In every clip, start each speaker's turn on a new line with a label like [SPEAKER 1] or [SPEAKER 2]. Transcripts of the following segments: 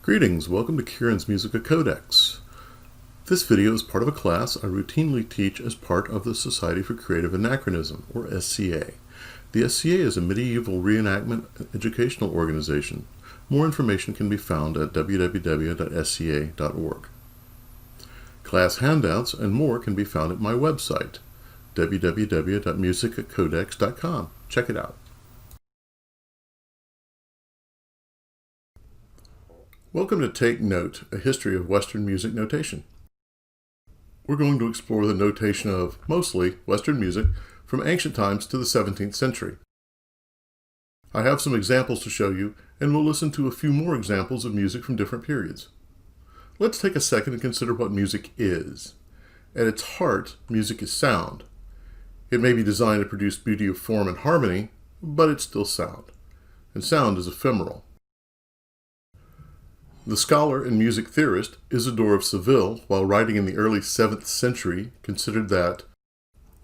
[SPEAKER 1] Greetings, welcome to Kieran's Musica Codex. This video is part of a class I routinely teach as part of the Society for Creative Anachronism, or SCA. The SCA is a medieval reenactment educational organization. More information can be found at www.sca.org. Class handouts and more can be found at my website, www.musicacodex.com. Check it out. Welcome to Take Note, a history of Western music notation. We're going to explore the notation of, mostly, Western music from ancient times to the 17th century. I have some examples to show you, and we'll listen to a few more examples of music from different periods. Let's take a second and consider what music is. At its heart, music is sound. It may be designed to produce beauty of form and harmony, but it's still sound. And sound is ephemeral. The scholar and music theorist Isidore of Seville, while writing in the early 7th century, considered that,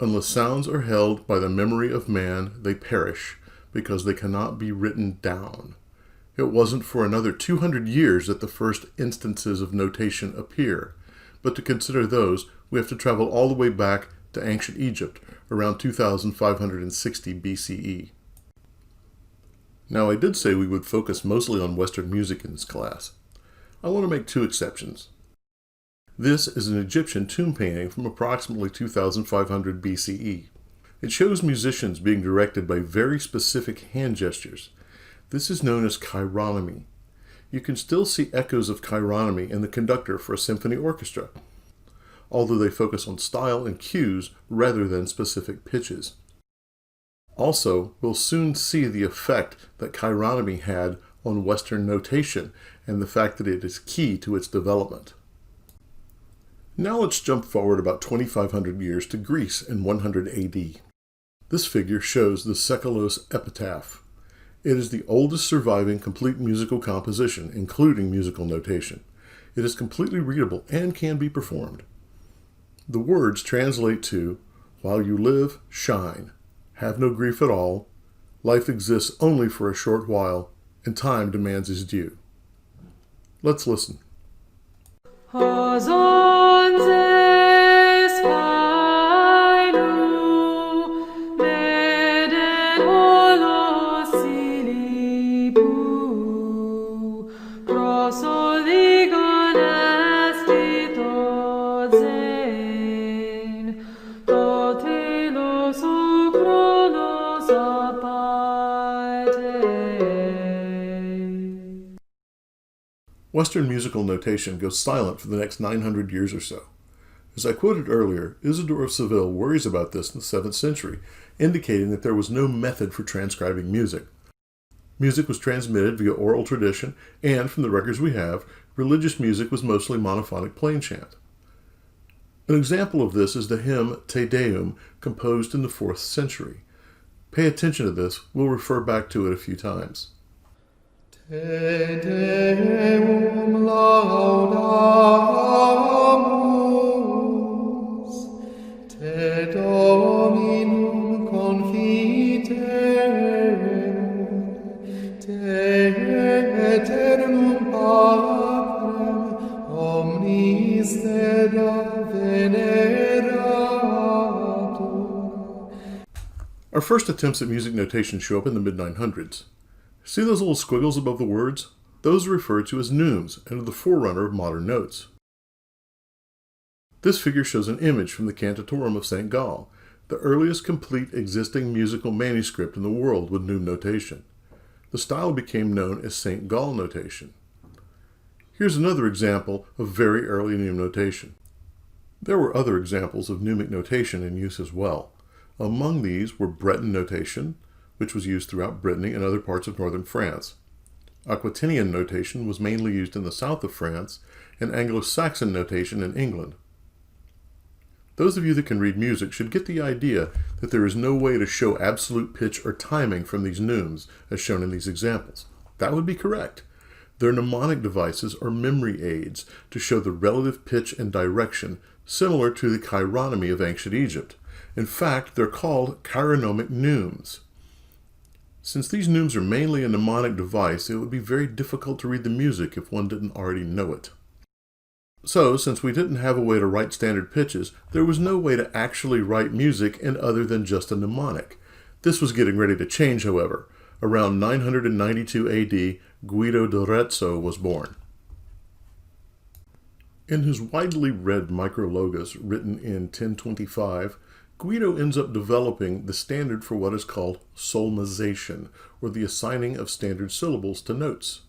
[SPEAKER 1] unless sounds are held by the memory of man, they perish, because they cannot be written down. It wasn't for another 200 years that the first instances of notation appear, but to consider those, we have to travel all the way back to ancient Egypt, around 2560 BCE. Now, I did say we would focus mostly on Western music in this class. I want to make two exceptions. This is an Egyptian tomb painting from approximately 2500 BCE. It shows musicians being directed by very specific hand gestures. This is known as chironomy. You can still see echoes of chironomy in the conductor for a symphony orchestra, although they focus on style and cues rather than specific pitches. Also, we'll soon see the effect that chironomy had on Western notation and the fact that it is key to its development. Now let's jump forward about 2,500 years to Greece in 100 AD. This figure shows the Sekalos epitaph. It is the oldest surviving complete musical composition, including musical notation. It is completely readable and can be performed. The words translate to, "While you live, shine. Have no grief at all. Life exists only for a short while, and time demands his due." Let's listen. Western musical notation goes silent for the next 900 years or so. As I quoted earlier, Isidore of Seville worries about this in the 7th century, indicating that there was no method for transcribing music. Music was transmitted via oral tradition, and from the records we have, religious music was mostly monophonic plain chant. An example of this is the hymn Te Deum, composed in the 4th century. Pay attention to this, we'll refer back to it a few times. Te Deum laudamus, Te Dominum confiterum, Te eternum Patrem, omnis Theda veneratur. Our first attempts at music notation show up in the mid-900s. See those little squiggles above the words? Those are referred to as neumes and are the forerunner of modern notes. This figure shows an image from the Cantatorum of St. Gall, the earliest complete existing musical manuscript in the world with neume notation. The style became known as St. Gall notation. Here's another example of very early neume notation. There were other examples of neumic notation in use as well. Among these were Breton notation, which was used throughout Brittany and other parts of northern France. Aquitanian notation was mainly used in the south of France, and Anglo-Saxon notation in England. Those of you that can read music should get the idea that there is no way to show absolute pitch or timing from these neumes, as shown in these examples. That would be correct. Their mnemonic devices are memory aids to show the relative pitch and direction, similar to the chironomy of ancient Egypt. In fact, they're called chironomic neumes. Since these neumes are mainly a mnemonic device, it would be very difficult to read the music if one didn't already know it. So, since we didn't have a way to write standard pitches, there was no way to actually write music in other than just a mnemonic. This was getting ready to change, however. Around 992 AD, Guido d'Arezzo was born. In his widely read Micrologos, written in 1025, Guido ends up developing the standard for what is called solmization, or the assigning of standard syllables to notes.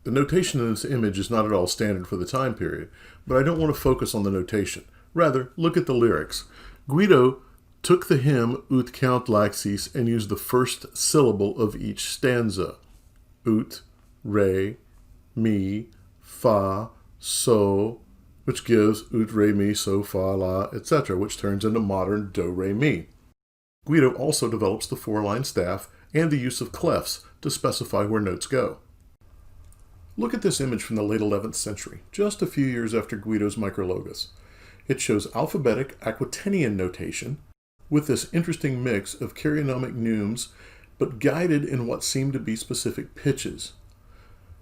[SPEAKER 1] The notation in this image is not at all standard for the time period, but I don't want to focus on the notation. Rather, look at the lyrics. Guido took the hymn Ut count laxis and used the first syllable of each stanza. Ut, re, mi, fa, so, which gives ut, re, mi, so, fa, la, etc., which turns into modern do, re, mi. Guido also develops the four-line staff and the use of clefs to specify where notes go. Look at this image from the late 11th century, just a few years after Guido's Micrologos. It shows alphabetic Aquitanian notation with this interesting mix of caryonomic neumes, but guided in what seem to be specific pitches.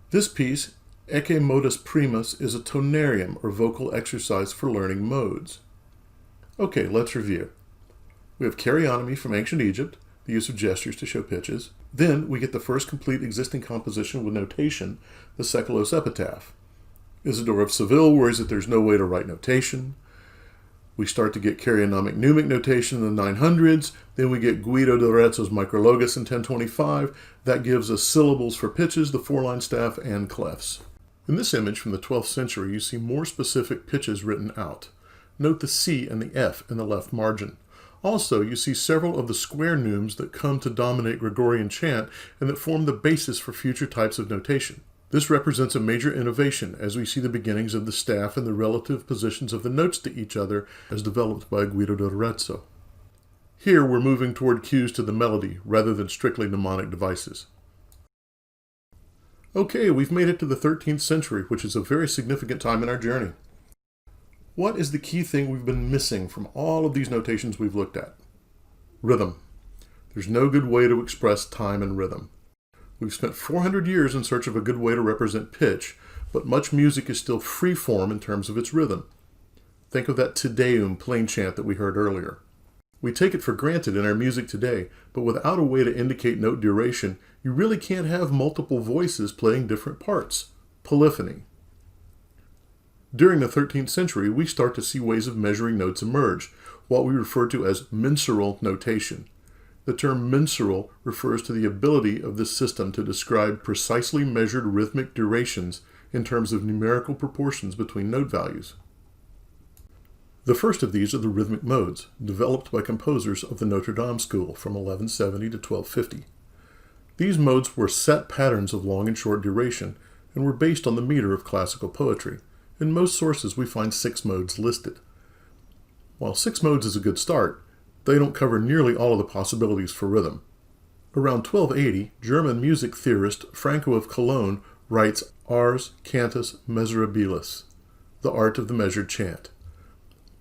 [SPEAKER 1] This piece, Ecce Modus Primus, is a tonarium, or vocal exercise for learning modes. Okay, let's review. We have caryonomy from ancient Egypt, the use of gestures to show pitches. Then we get the first complete existing composition with notation, the Sekulos epitaph. Isidore of Seville worries that there's no way to write notation. We start to get caryonomic mnemic notation in the 900s. Then we get Guido d'Arezzo's Micrologos in 1025. That gives us syllables for pitches, the four-line staff, and clefs. In this image from the 12th century, you see more specific pitches written out. Note the C and the F in the left margin. Also, you see several of the square neumes that come to dominate Gregorian chant and that form the basis for future types of notation. This represents a major innovation as we see the beginnings of the staff and the relative positions of the notes to each other as developed by Guido d'Arezzo. Here we're moving toward cues to the melody rather than strictly mnemonic devices. Okay, we've made it to the 13th century, which is a very significant time in our journey. What is the key thing we've been missing from all of these notations we've looked at? Rhythm. There's no good way to express time and rhythm. We've spent 400 years in search of a good way to represent pitch, but much music is still free form in terms of its rhythm. Think of that Te Deum plain chant that we heard earlier. We take it for granted in our music today, but without a way to indicate note duration, you really can't have multiple voices playing different parts. Polyphony. During the 13th century, we start to see ways of measuring notes emerge, what we refer to as mensural notation. The term mensural refers to the ability of this system to describe precisely measured rhythmic durations in terms of numerical proportions between note values. The first of these are the rhythmic modes, developed by composers of the Notre Dame school from 1170 to 1250. These modes were set patterns of long and short duration and were based on the meter of classical poetry. In most sources, we find 6 modes listed. While 6 modes is a good start, they don't cover nearly all of the possibilities for rhythm. Around 1280, German music theorist Franco of Cologne writes Ars Cantus Mesurabilis, the art of the measured chant.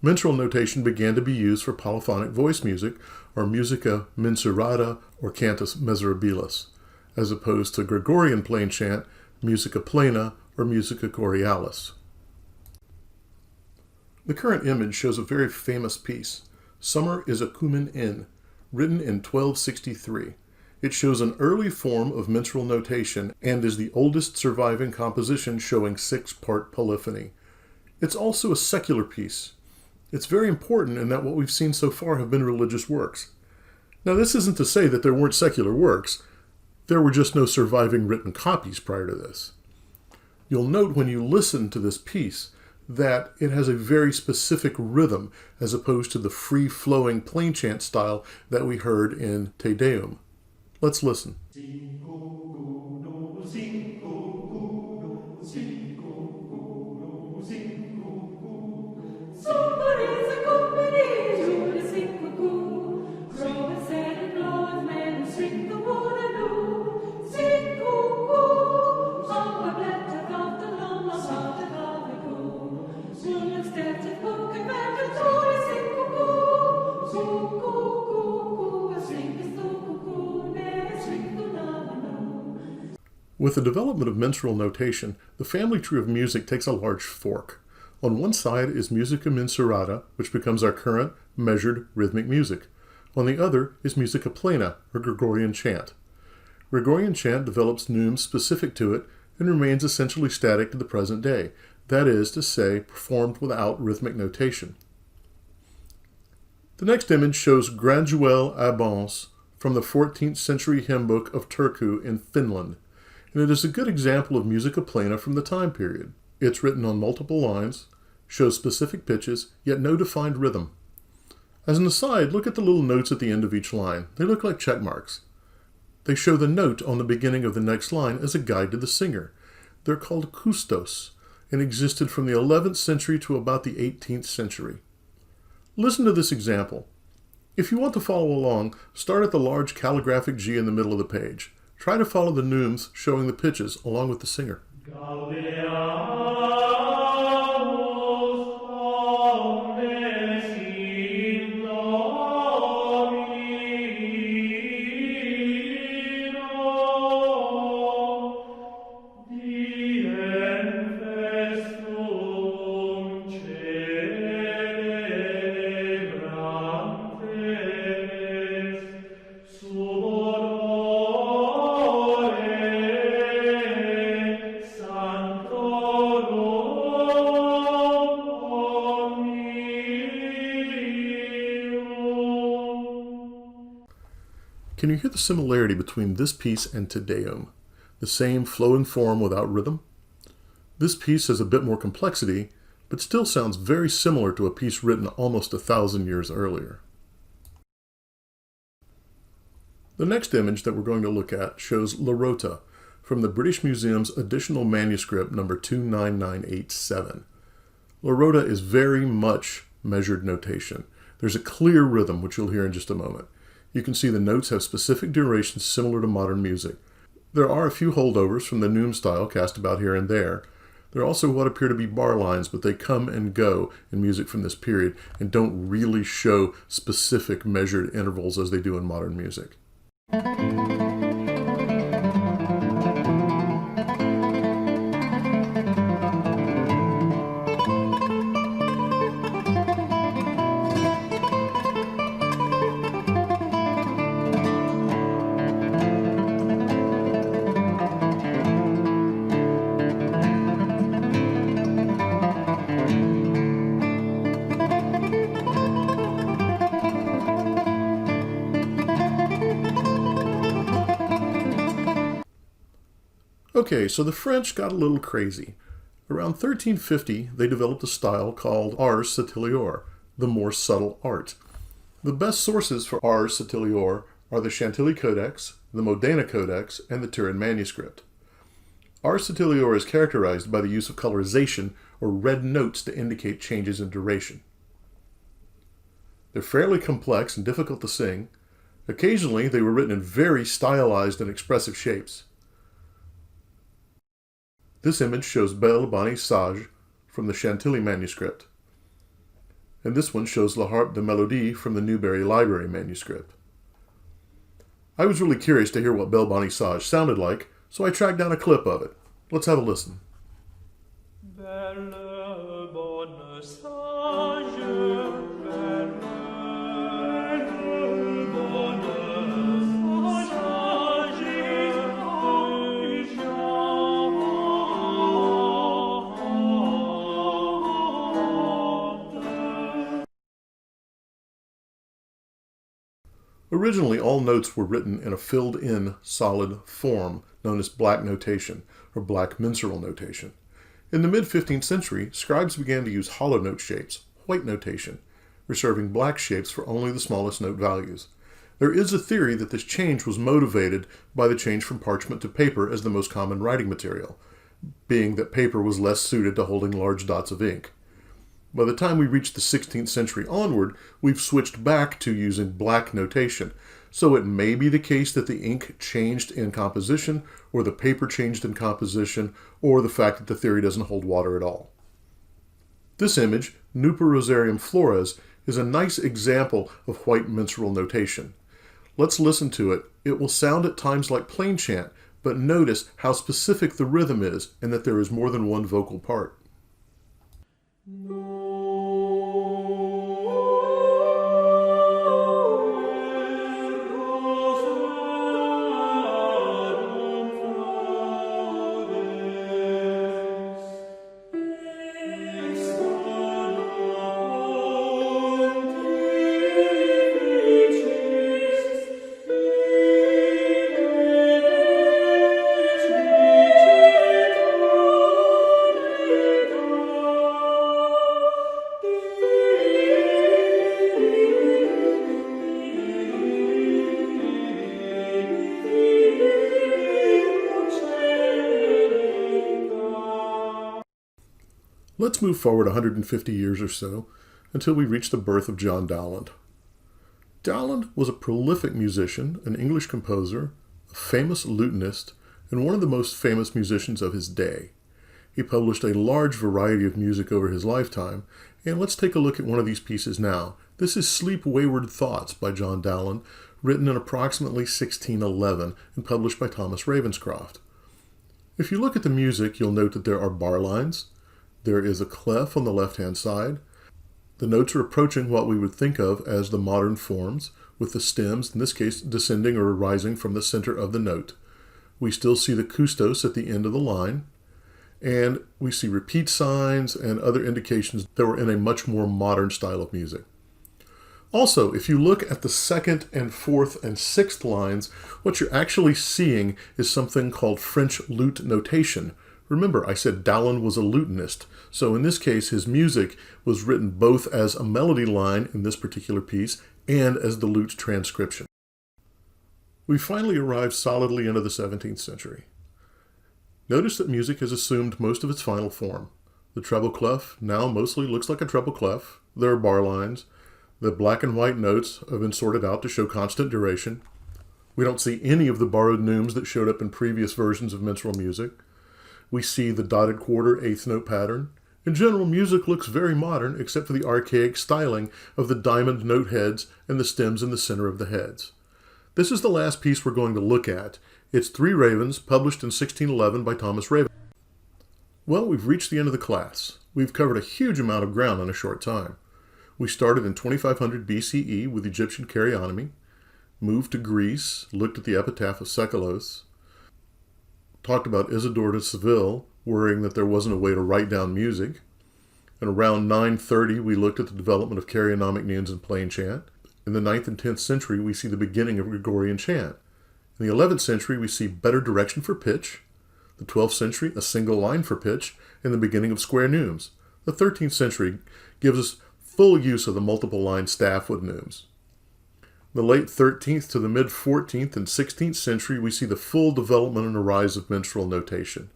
[SPEAKER 1] Mensural notation began to be used for polyphonic voice music, or musica mensurata or cantus mesurabilis, as opposed to Gregorian plain chant, musica plena or musica choralis. The current image shows a very famous piece, Summer is a Cumen Inn, written in 1263. It shows an early form of mensural notation and is the oldest surviving composition showing 6-part polyphony. It's also a secular piece. It's very important in that what we've seen so far have been religious works. Now, this isn't to say that there weren't secular works. There were just no surviving written copies prior to this. You'll note when you listen to this piece that it has a very specific rhythm as opposed to the free-flowing plain chant style that we heard in Te Deum. Let's listen. With the development of mensural notation, the family tree of music takes a large fork. On one side is musica mensurata, which becomes our current measured rhythmic music. On the other is musica plena, or Gregorian chant. Gregorian chant develops neumes specific to it and remains essentially static to the present day, that is to say, performed without rhythmic notation. The next image shows Graduel Abans from the 14th century hymn book of Turku in Finland, and it is a good example of musica plena from the time period. It's written on multiple lines, shows specific pitches, yet no defined rhythm. As an aside, look at the little notes at the end of each line. They look like check marks. They show the note on the beginning of the next line as a guide to the singer. They're called kustos and existed from the 11th century to about the 18th century. Listen to this example. If you want to follow along, start at the large calligraphic G in the middle of the page. Try to follow the neumes showing the pitches along with the singer. Can you hear the similarity between this piece and Te Deum? The same flowing form without rhythm? This piece has a bit more complexity, but still sounds very similar to a piece written almost 1,000 years earlier. The next image that we're going to look at shows La Rota from the British Museum's additional manuscript number 29987. La Rota is very much measured notation. There's a clear rhythm, which you'll hear in just a moment. You can see the notes have specific durations similar to modern music. There are a few holdovers from the neume style cast about here and there. There are also what appear to be bar lines, but they come and go in music from this period and don't really show specific measured intervals as they do in modern music. Okay, so the French got a little crazy. Around 1350, they developed a style called ars subtilior, the more subtle art. The best sources for ars subtilior are the Chantilly Codex, the Modena Codex, and the Turin manuscript. Ars subtilior is characterized by the use of colorization or red notes to indicate changes in duration. They're fairly complex and difficult to sing. Occasionally, they were written in very stylized and expressive shapes. This image shows Belle Bonne Sage from the Chantilly manuscript, and this one shows La Harpe de Mélodie from the Newberry Library manuscript. I was really curious to hear what Belle Bonne Sage sounded like, so I tracked down a clip of it. Let's have a listen.
[SPEAKER 2] Belle bonne sage, belle bonne sage,
[SPEAKER 1] Originally, all notes were written in a filled-in solid form known as black notation or black mensural notation. In the mid-15th century, scribes began to use hollow note shapes, white notation, reserving black shapes for only the smallest note values. There is a theory that this change was motivated by the change from parchment to paper as the most common writing material, being that paper was less suited to holding large dots of ink. By the time we reach the 16th century onward, we've switched back to using black notation, so it may be the case that the ink changed in composition, or the paper changed in composition, or the fact that the theory doesn't hold water at all. This image, Nuper Rosarium Flores, is a nice example of white mensural notation. Let's listen to it. It will sound at times like plain chant, but notice how specific the rhythm is and that there is more than one vocal part. Let's move forward 150 years or so until we reach the birth of John Dowland. Dowland was a prolific musician, an English composer, a famous lutenist, and one of the most famous musicians of his day. He published a large variety of music over his lifetime, and let's take a look at one of these pieces now. This is Sleep Wayward Thoughts by John Dowland, written in approximately 1611 and published by Thomas Ravenscroft. If you look at the music, you'll note that there are bar lines. There is a clef on the left-hand side. The notes are approaching what we would think of as the modern forms, with the stems, in this case, descending or rising from the center of the note. We still see the custos at the end of the line, and we see repeat signs and other indications that we're in a much more modern style of music. Also, if you look at the second and fourth and sixth lines, what you're actually seeing is something called French lute notation. Remember, I said Dowland was a lutenist, so in this case, his music was written both as a melody line in this particular piece and as the lute transcription. We finally arrived solidly into the 17th century. Notice that music has assumed most of its final form. The treble clef now mostly looks like a treble clef. There are bar lines. The black and white notes have been sorted out to show constant duration. We don't see any of the borrowed neumes that showed up in previous versions of minstrel music. We see the dotted quarter eighth note pattern. In general, music looks very modern, except for the archaic styling of the diamond note heads and the stems in the center of the heads. This is the last piece we're going to look at. It's Three Ravens, published in 1611 by Thomas Raven. Well, we've reached the end of the class. We've covered a huge amount of ground in a short time. We started in 2500 BCE with Egyptian Caryonomy, moved to Greece, looked at the epitaph of Sekalos, talked about Isidore of Seville, worrying that there wasn't a way to write down music. And around 930, we looked at the development of caryonomic neumes and plain chant. In the 9th and 10th century, we see the beginning of Gregorian chant. In the 11th century, we see better direction for pitch. The 12th century, a single line for pitch, and the beginning of square neumes. The 13th century gives us full use of the multiple line staff with neumes. In the late 13th to the mid-14th and 16th century, we see the full development and rise of minstrel notation.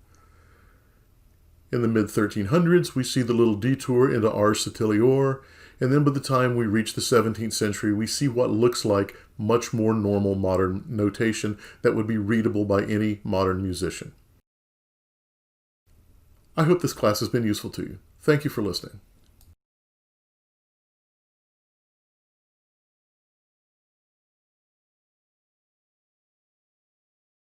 [SPEAKER 1] In the mid-1300s, we see the little detour into ars satilior, and then by the time we reach the 17th century, we see what looks like much more normal modern notation that would be readable by any modern musician. I hope this class has been useful to you. Thank you for listening.